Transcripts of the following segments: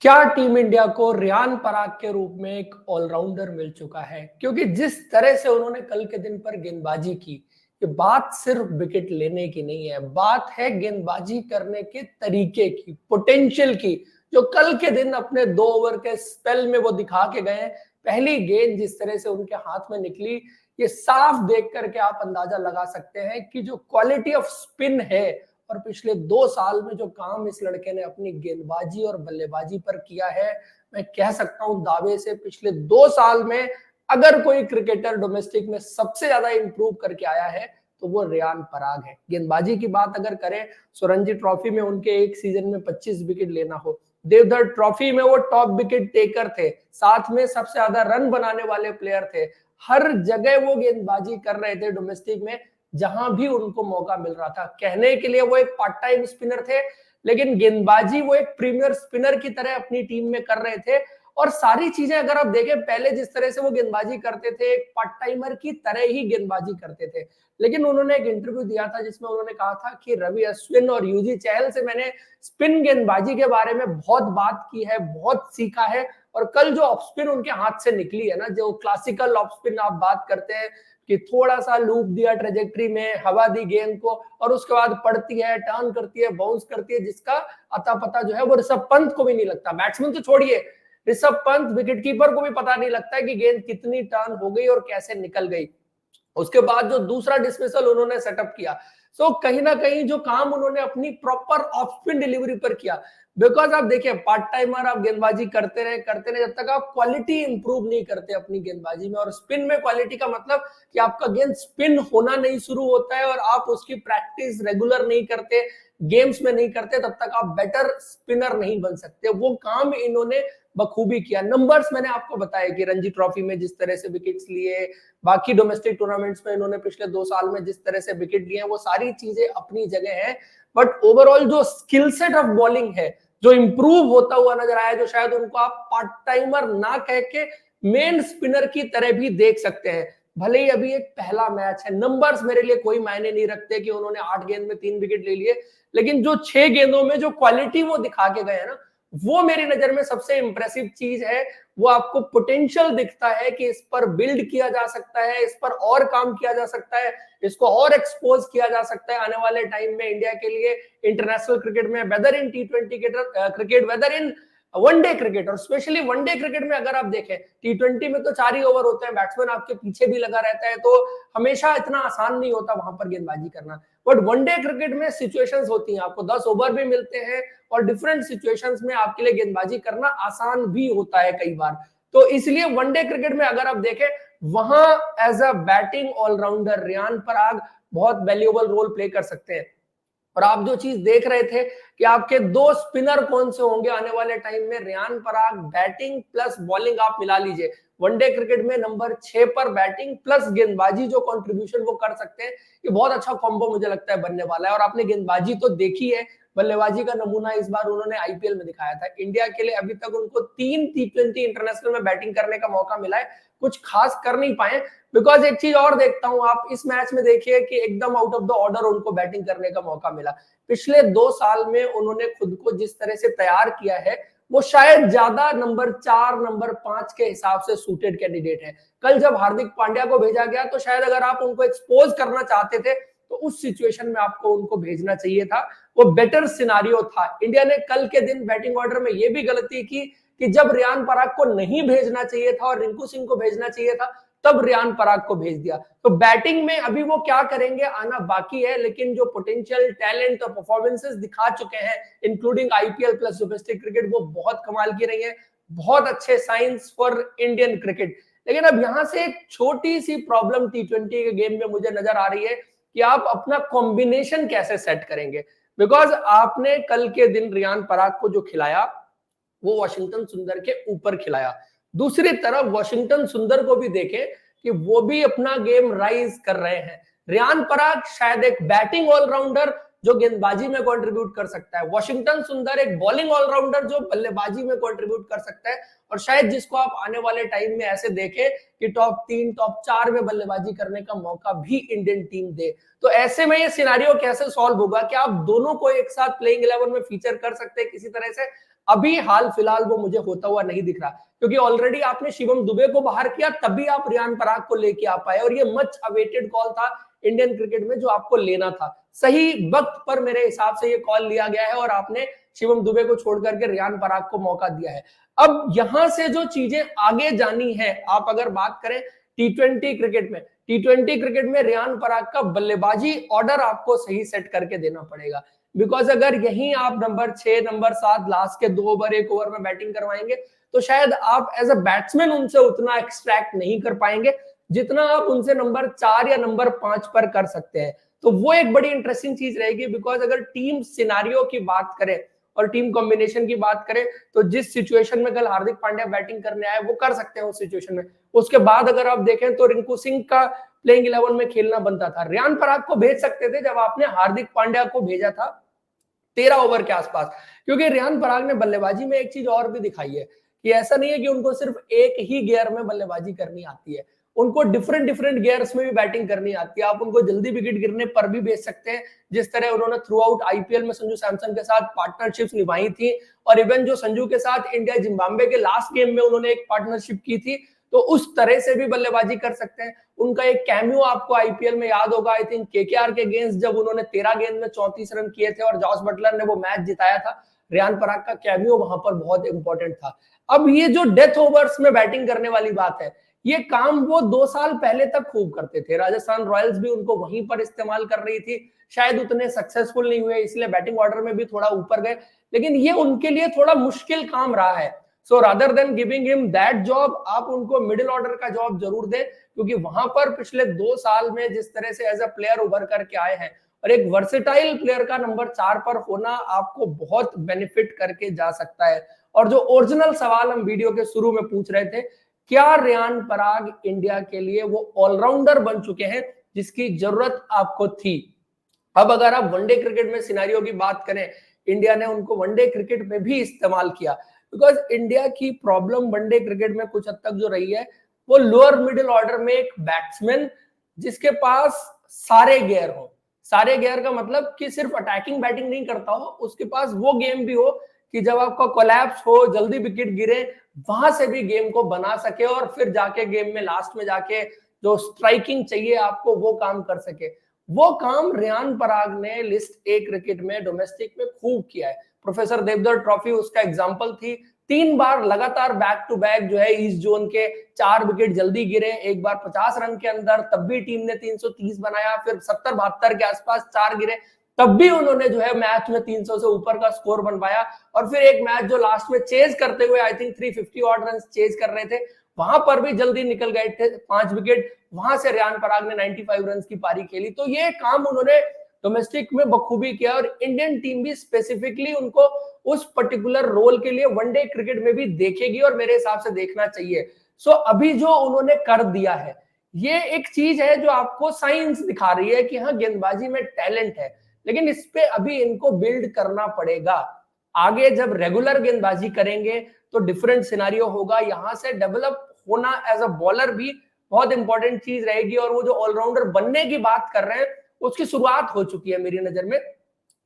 क्या team India को रियान पराग के रूप में एक ऑलराउंडर मिल चुका है? क्योंकि जिस तरह से उन्होंने कल के दिन पर गेंदबाजी की, ये बात सिर्फ विकेट लेने की नहीं है, बात है गेंदबाजी करने के तरीके की, पोटेंशियल की, जो कल के दिन अपने 2 ओवर के स्पेल में वो दिखा के गए। पहली गेंद जिस तरह से उनके हाथ में निकली, ये साफ देख करके आप अंदाजा लगा सकते हैं कि जो क्वालिटी ऑफ स्पिन है और पिछले 2 साल में जो काम इस लड़के ने अपनी गेंदबाजी और बल्लेबाजी पर किया है, मैं कह सकता हूं दावे से पिछले 2 साल में अगर कोई क्रिकेटर डोमेस्टिक में सबसे ज्यादा इंप्रूव करके आया है तो वो रियान पराग है। गेंदबाजी की बात अगर करें, रणजी ट्रॉफी में उनके एक सीजन में 25 विकेट लेना हो, देवधर ट्रॉफी में वो टॉप विकेट टेकर थे, साथ में सबसे ज्यादा रन बनाने वाले प्लेयर थे। हर जगह वो गेंदबाजी कर रहे थे डोमेस्टिक में, जहां भी उनको मौका मिल रहा था। कहने के लिए वो एक पार्ट टाइम स्पिनर थे, लेकिन गेंदबाजी वो एक प्रीमियर स्पिनर की तरह अपनी टीम में कर रहे थे। और सारी चीजें अगर आप देखें, पहले जिस तरह से वो गेंदबाजी करते थे, एक पार्ट टाइमर की तरह ही गेंदबाजी करते थे। लेकिन उन्होंने एक इंटरव्यू दिया था जिसमें उन्होंने कहा था कि रवि अश्विन और यूजी चहल से मैंने स्पिन गेंदबाजी के बारे में बहुत बात की है, बहुत सीखा है। और कल जो ऑफ स्पिन उनके हाथ से निकली है ना, जो क्लासिकल ऑफ स्पिन आप बात करते हैं कि थोड़ा सा लूप दिया ट्रेजेक्ट्री में, हवा दी गेंद को और उसके बाद पड़ती है, टर्न करती है, बाउंस करती है, जिसका अता पता जो है वो ऋषभ पंत को भी नहीं लगता। बैट्समैन तो छोड़िए, ऋषभ पंत विकेट कीपर को भी पता नहीं लगता है कि गेंद कितनी टर्न हो गई और कैसे निकल गई। उसके बाद जो दूसरा डिसमिसल उन्होंने सेटअप किया, सो कहीं ना कहीं जो काम उन्होंने अपनी प्रॉपर ऑफ स्पिन डिलीवरी पर किया। बिकॉज आप देखिए, पार्ट टाइमर आप गेंदबाजी करते रहे जब तक आप क्वालिटी इंप्रूव नहीं करते अपनी गेंदबाजी में। और स्पिन में क्वालिटी का मतलब कि आपका गेंद स्पिन होना नहीं शुरू होता है और आप उसकी प्रैक्टिस रेगुलर नहीं करते, गेम्स में नहीं करते, तब तक आप बेटर स्पिनर नहीं बन सकते। वो काम इन्होंने बखूबी किया। नंबर्स मैंने आपको बताया कि रणजी ट्रॉफी में जिस तरह से विकेट्स लिए, बाकी डोमेस्टिक टूर्नामेंट्स में इन्होंने पिछले 2 साल में जिस तरह से विकेट लिए हैं, वो सारी चीजें अपनी जगह है। बट ओवरऑल जो स्किल सेट ऑफ बॉलिंग है, जो इंप्रूव होता हुआ नजर आया, जो शायद उनको आप पार्ट टाइमर ना कह के मेन स्पिनर की तरह भी देख सकते हैं। भले ही अभी एक पहला मैच है, नंबर्स मेरे लिए कोई मायने नहीं रखते कि उन्होंने 8 गेंद में 3 विकेट ले लिए, लेकिन जो 6 गेंदों में जो क्वालिटी वो दिखा के गए ना, वो मेरी नजर में सबसे इंप्रेसिव चीज है। वो आपको पोटेंशियल दिखता है कि इस पर बिल्ड किया जा सकता है, इस पर और काम किया जा सकता है, इसको और एक्सपोज किया जा सकता है आने वाले टाइम में इंडिया के लिए इंटरनेशनल क्रिकेट में, whether in T20 cricket, whether in one day cricket. और स्पेशली वनडे क्रिकेट में अगर आप देखें, T20 में तो 4 ही ओवर होते हैं, बैट्समैन आपके पीछे भी लगा रहता है, तो हमेशा इतना आसान नहीं होता वहां पर गेंदबाजी करना। बट वनडे क्रिकेट में सिचुएशंस होती हैं, आपको 10 ओवर भी मिलते हैं और डिफरेंट सिचुएशंस में आपके लिए गेंदबाजी करना आसान भी होता है कई बार। तो इसलिए वनडे क्रिकेट में अगर आप देखें, वहां as a batting allrounder Riyan Parag बहुत वैल्यूएबल रोल प्ले कर सकते हैं। और आप जो चीज देख रहे थे कि आपके 2 स्पिनर कौन से होंगे आने वाले टाइम में, Riyan Parag batting plus bowling आप मिला लीजिए, वनडे क्रिकेट में नंबर 6 पर बैटिंग प्लस गेंदबाजी जो कंट्रीब्यूशन वो कर सकते हैं, ये बहुत अच्छा कॉम्बो मुझे लगता है बनने वाला है। और आपने गेंदबाजी तो देखी है, बल्लेबाजी का नमूना इस बार उन्होंने आईपीएल में दिखाया था। इंडिया के लिए अभी तक उनको 3 T20 इंटरनेशनल में बैटिंग करने का मौका मिला है, कुछ खास कर नहीं पाए। बिकॉज एक चीज और देखता हूं, आप इस मैच में देखिए कि एकदम आउट ऑफ द ऑर्डर उनको बैटिंग करने का मौका मिला। पिछले 2 साल में उन्होंने खुद को जिस तरह से तैयार किया है, वो शायद ज्यादा नंबर 4 नंबर 5 के हिसाब से सूटेड कैंडिडेट है। कल जब हार्दिक पांड्या को भेजा गया, तो शायद अगर आप उनको एक्सपोज करना चाहते थे तो उस सिचुएशन में आपको उनको भेजना चाहिए था, वो बेटर सिनारियो था। इंडिया ने कल के दिन बैटिंग ऑर्डर में ये भी गलती की कि जब रियान पराग को नहीं भेजना चाहिए था और रिंकू सिंह को भेजना चाहिए था, तब रियान पराग को भेज दिया। तो बैटिंग में अभी वो क्या करेंगे आना बाकी है, लेकिन जो पोटेंशियल टैलेंट और परफॉर्मेंसेस दिखा चुके हैं including IPL plus domestic cricket, वो बहुत कमाल की रही है। बहुत अच्छे साइंस फॉर इंडियन क्रिकेट। लेकिन अब यहां से एक छोटी सी प्रॉब्लम T20 के गेम में मुझे नजर आ रही है कि आप अपना कॉम्बिनेशन कैसे सेट करेंगे। बिकॉज आपने कल के दिन रियान पराग को जो खिलाया, वो वॉशिंगटन सुंदर के ऊपर खिलाया। दूसरी तरफ वॉशिंगटन सुंदर को भी देखें कि वो भी अपना गेम राइज कर रहे हैं। रियान पराग शायद एक बैटिंग ऑलराउंडर जो गेंदबाजी में कंट्रीब्यूट कर सकता है, वॉशिंगटन सुंदर एक बॉलिंग ऑलराउंडर जो बल्लेबाजी में कंट्रीब्यूट कर सकता है, और शायद जिसको आप आने वाले टाइम में ऐसे देखें कि टॉप 3 टॉप 4 में बल्लेबाजी करने का मौका भी इंडियन टीम दे। तो ऐसे में ये सिनारियो कैसे सॉल्व होगा? क्या आप दोनों को एक साथ प्लेइंग 11 में फीचर कर सकते हैं किसी तरह से? अभी हाल फिलहाल वो मुझे होता हुआ नहीं दिख रहा, क्योंकि ऑलरेडी आपने शिवम दुबे को बाहर किया, तभी आप रियान पराग को लेके आ पाए, और ये मच अवेटेड कॉल था इंडियन क्रिकेट में जो आपको लेना था। सही वक्त पर मेरे हिसाब से ये कॉल लिया गया है और आपने शिवम दुबे को छोड़ करके रियान पराग को मौका दिया है। अब यहां से जो चीजें आगे जानी है, आप अगर बात करें टी20 क्रिकेट में, टी20 क्रिकेट में रियान पराग का बल्लेबाजी ऑर्डर आपको सही सेट करके देना पड़ेगा। बिकॉज अगर यहीं आप नंबर 6 नंबर 7 लास्ट के 2 ओवर 1 ओवर में बैटिंग करवाएंगे तो शायद आप एज अ बैट्समैन उनसे उतना एक्सट्रैक्ट नहीं कर पाएंगे जितना आप उनसे नंबर 4 या नंबर 5 पर कर सकते हैं। तो वो एक बड़ी इंटरेस्टिंग चीज रहेगी, बिकॉज अगर टीम सिनारियो की बात करें और टीम कॉम्बिनेशन की बात करें तो जिस सिचुएशन में कल हार्दिक पांड्या बैटिंग करने आए वो कर सकते हैं उस सिचुएशन में। उसके बाद अगर आप देखें तो रिंकू सिंह का प्लेइंग 11 में खेलना बनता था, रियान पराग को भेज सकते थे जब आपने हार्दिक पांड्या को भेजा था 13 ओवर के आसपास। क्योंकि रियान पराग ने बल्लेबाजी में एक चीज और भी दिखाई है कि ऐसा नहीं है कि उनको सिर्फ एक ही गियर में बल्लेबाजी करनी आती है, उनको डिफरेंट डिफरेंट गियर्स में भी बैटिंग करनी आती है। आप उनको जल्दी विकेट गिरने पर भी भेज सकते हैं, जिस तरह उन्होंने थ्रू आउट आईपीएल में संजू सैमसन के साथ पार्टनरशिप्स निभाई थी, और इवन जो संजू के साथ इंडिया जिम्बाब्वे के लास्ट गेम में उन्होंने एक पार्टनरशिप की थी, तो उस तरह से भी बल्लेबाजी कर सकते हैं। उनका एक कैमियो आपको आईपीएल में याद होगा, आई थिंक केकेआर के अगेंस्ट जब उन्होंने 13 गेंद में 34 रन किए थे और जॉस बटलर ने वो मैच जिताया था, रियान पराग का कैमियो वहां पर बहुत इंपॉर्टेंट था। अब ये जो डेथ ओवर्स में बैटिंग करने वाली बात है, ये काम वो 2 साल पहले तक खूब करते थे। राजस्थान रॉयल्स भी उनको वहीं पर इस्तेमाल कर रही थी, शायद उतने सक्सेसफुल नहीं हुए इसलिए बैटिंग ऑर्डर में भी थोड़ा ऊपर गए, लेकिन ये उनके लिए थोड़ा मुश्किल काम रहा है। So rather than giving him that job, आप उनको मिडिल ऑर्डर का जॉब जरूर दें, क्योंकि वहां पर पिछले 2 साल में जिस तरह से एज अ प्लेयर उभर करके आए हैं और एक वर्सेटाइल प्लेयर का नंबर 4 पर होना आपको बहुत बेनिफिट करके जा सकता है। और जो ओरिजिनल सवाल हम वीडियो के शुरू में पूछ रहे थे, क्या रियान पराग इंडिया के लिए वो ऑलराउंडर बन चुके हैं जिसकी जरूरत आपको थी? अब अगर आप वनडे क्रिकेट में सिनेरियो की बात करें, इंडिया ने उनको वनडे क्रिकेट में भी इस्तेमाल किया, बिकॉज इंडिया की प्रॉब्लम वनडे क्रिकेट में कुछ हद तक जो रही है वो लोअर मिडिल ऑर्डर में एक बैट्समैन जिसके पास सारे गियर हो। सारे गियर का मतलब कि सिर्फ अटैकिंग बैटिंग नहीं करता हो, उसके पास वो गेम भी हो कि जब आपका कोलैप्स हो, जल्दी विकेट गिरे, वहां से भी गेम को बना सके और फिर जाके गेम में लास्ट में जाके जो स्ट्राइकिंग चाहिए आपको वो काम कर सके। वो काम रियान पराग ने लिस्ट ए क्रिकेट में डोमेस्टिक में खूब किया है। प्रोफेसर देवधर ट्रॉफी उसका एग्जांपल थी, 3 बार लगातार बैक टू बैक जो है ईस्ट जोन के 4 विकेट जल्दी गिरे, एक बार 50 रन के अंदर, तब भी टीम ने 330 बनाया, फिर 70-72 के आसपास 4 गिरे, तब भी उन्होंने जो है मैच में 300 से ऊपर का स्कोर बनवाया। और फिर एक मैच जो लास्ट में चेज करते हुए I think 350 odd run chase कर रहे थे, वहां पर भी जल्दी निकल गए थे 5 विकेट, वहां से रियान पराग ने 95 रन की पारी खेली। तो ये काम उन्होंने डोमेस्टिक में बखूबी किया और इंडियन टीम भी स्पेसिफिकली उनको उस पर्टिकुलर रोल के लिए वनडे क्रिकेट में भी देखेगी और मेरे हिसाब से देखना चाहिए। सो अभी जो उन्होंने कर दिया है ये एक चीज है जो आपको साइंस दिखा रही है कि हाँ गेंदबाजी में टैलेंट है, लेकिन इस पे अभी इनको बिल्ड करना पड़ेगा। आगे जब रेगुलर गेंदबाजी करेंगे तो डिफरेंट सिनेरियो होगा, यहां से डेवलप होना एज अ बॉलर भी बहुत इंपॉर्टेंट चीज रहेगी। और वो जो ऑलराउंडर बनने की बात कर रहे हैं उसकी शुरुआत हो चुकी है मेरी नजर में,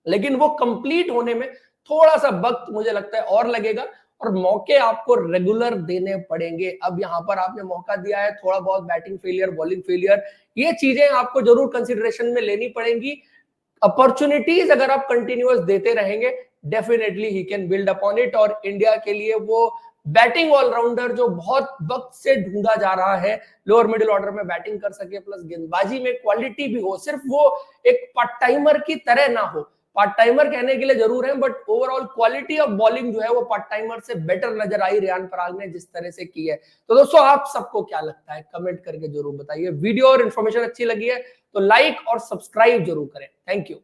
लेकिन वो कंप्लीट होने में थोड़ा सा वक्त मुझे लगता है और लगेगा और मौके आपको रेगुलर देने पड़ेंगे। अब यहां पर आपने मौका दिया है, थोड़ा बहुत बैटिंग फेलियर, बॉलिंग फेलियर, ये चीजें आपको जरूर कंसिडरेशन में लेनी पड़ेंगी। अपॉर्चुनिटीज अगर आप कंटिन्यूअस देते रहेंगे definitely he can build upon it, और इंडिया के लिए वो बैटिंग ऑलराउंडर जो बहुत वक्त से ढूंढा जा रहा है, लोअर मिडिल ऑर्डर में बैटिंग कर सके प्लस गेंदबाजी में क्वालिटी भी हो, सिर्फ वो एक पार्ट टाइमर की तरह ना हो। पार्ट टाइमर कहने के लिए जरूर है but overall quality of bowling जो है वो पार्ट टाइमर से बेटर नजर आई रियान पराग ने जिस तरह से की है। तो दोस्तों आप सबको क्या लगता है कमेंट करके जरूर बताइए। वीडियो और इन्फॉर्मेशन अच्छी लगी है तो लाइक और सब्सक्राइब जरूर करें। Thank you.